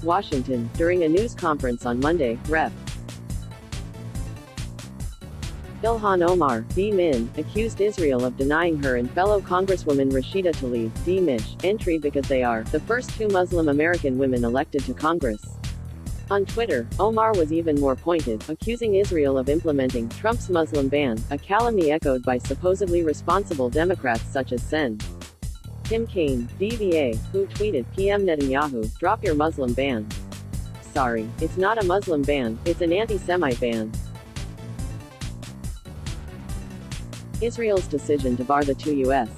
Washington. During a news conference on Monday, Rep. Ilhan Omar, D-Minn, accused Israel of denying her and fellow Congresswoman Rashida Tlaib, D-Minn, entry because they are the first two Muslim American women elected to Congress. On Twitter, Omar was even more pointed, accusing Israel of implementing Trump's Muslim ban, a calumny echoed by supposedly responsible Democrats such as Sen. Tim Kaine, DVA, who tweeted, PM Netanyahu, drop your Muslim ban. Sorry, it's not a Muslim ban, it's an anti-Semite ban. Israel's decision to bar the two U.S.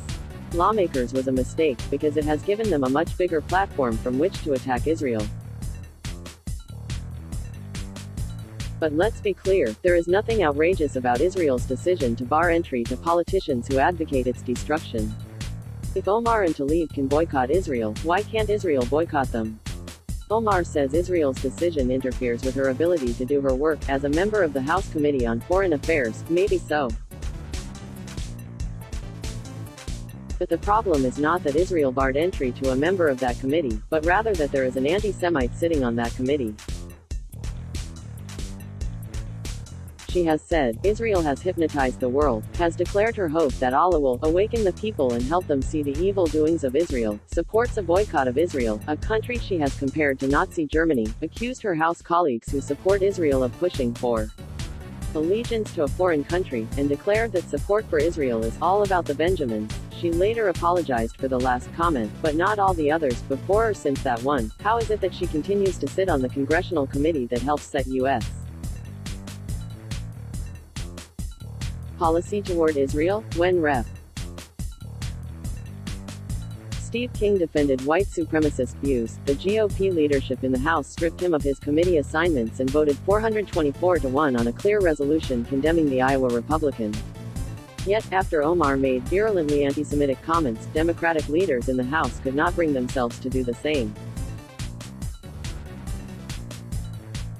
lawmakers was a mistake, because it has given them a much bigger platform from which to attack Israel. But let's be clear, there is nothing outrageous about Israel's decision to bar entry to politicians who advocate its destruction. If Omar and Tlaib can boycott Israel, why can't Israel boycott them? Omar says Israel's decision interferes with her ability to do her work as a member of the House Committee on Foreign Affairs. Maybe so. But the problem is not that Israel barred entry to a member of that committee, but rather that there is an anti-Semite sitting on that committee. She has said, Israel has hypnotized the world, has declared her hope that Allah will awaken the people and help them see the evil doings of Israel, supports a boycott of Israel, a country she has compared to Nazi Germany, accused her House colleagues who support Israel of pushing for allegiance to a foreign country, and declared that support for Israel is all about the Benjamins. She later apologized for the last comment, but not all the others before or since that one. How is it that she continues to sit on the congressional committee that helps set U.S. policy toward Israel? When Rep. Steve King defended white supremacist views, the GOP leadership in the House stripped him of his committee assignments and voted 424-1 on a clear resolution condemning the Iowa Republican. Yet, after Omar made virulently anti-Semitic comments, Democratic leaders in the House could not bring themselves to do the same.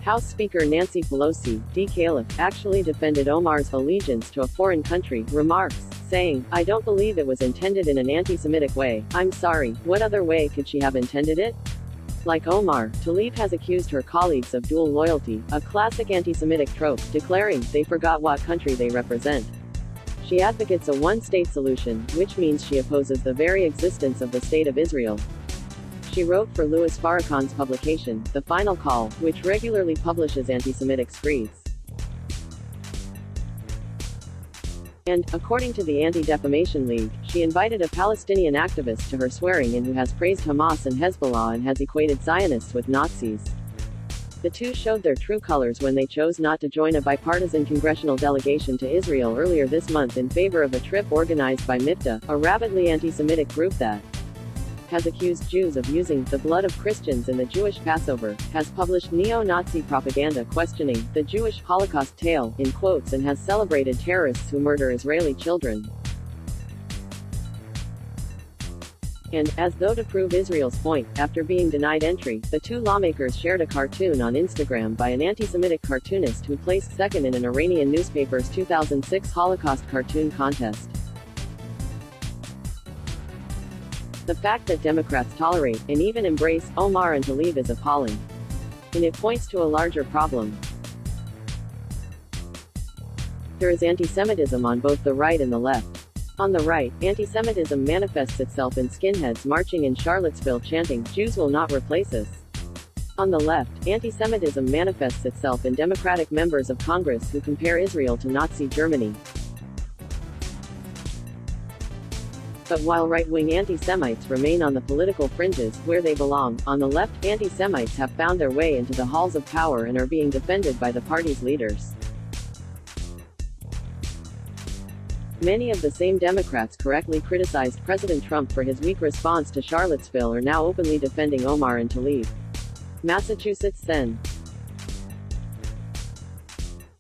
House Speaker Nancy Pelosi, D. Caliph, actually defended Omar's allegiance to a foreign country, remarks, saying, I don't believe it was intended in an anti-Semitic way. I'm sorry, what other way could she have intended it? Like Omar, Tlaib has accused her colleagues of dual loyalty, a classic anti-Semitic trope, declaring they forgot what country they represent. She advocates a one-state solution, which means she opposes the very existence of the State of Israel. She wrote for Louis Farrakhan's publication, The Final Call, which regularly publishes anti-Semitic screeds. And, according to the Anti-Defamation League, she invited a Palestinian activist to her swearing-in who has praised Hamas and Hezbollah and has equated Zionists with Nazis. The two showed their true colors when they chose not to join a bipartisan congressional delegation to Israel earlier this month in favor of a trip organized by Mifta, a rabidly anti-Semitic group that has accused Jews of using the blood of Christians in the Jewish Passover, has published neo-Nazi propaganda questioning the Jewish Holocaust tale, in quotes, and has celebrated terrorists who murder Israeli children. And, as though to prove Israel's point, after being denied entry, the two lawmakers shared a cartoon on Instagram by an anti-Semitic cartoonist who placed second in an Iranian newspaper's 2006 Holocaust cartoon contest. The fact that Democrats tolerate, and even embrace, Omar and Tlaib is appalling. And it points to a larger problem. There is anti-Semitism on both the right and the left. On the right, anti-Semitism manifests itself in skinheads marching in Charlottesville chanting, Jews will not replace us. On the left, anti-Semitism manifests itself in Democratic members of Congress who compare Israel to Nazi Germany. But while right-wing anti-Semites remain on the political fringes, where they belong, on the left, anti-Semites have found their way into the halls of power and are being defended by the party's leaders. Many of the same Democrats correctly criticized President Trump for his weak response to Charlottesville are now openly defending Omar and Tlaib. Massachusetts Sen.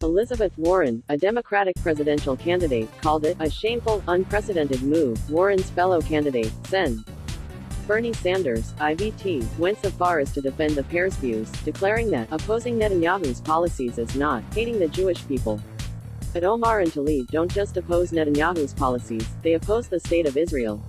Elizabeth Warren, a Democratic presidential candidate, called it a shameful, unprecedented move. Warren's fellow candidate, Sen. Bernie Sanders, IVT, went so far as to defend the pair's views, declaring that opposing Netanyahu's policies is not hating the Jewish people. But Omar and Tlaib don't just oppose Netanyahu's policies, they oppose the State of Israel.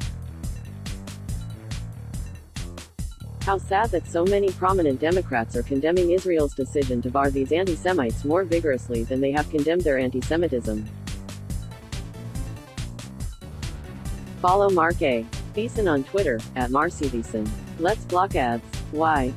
How sad that so many prominent Democrats are condemning Israel's decision to bar these anti-Semites more vigorously than they have condemned their anti-Semitism. Follow Marc Thiessen on Twitter, @Marc Thiessen. Let's block ads. Why?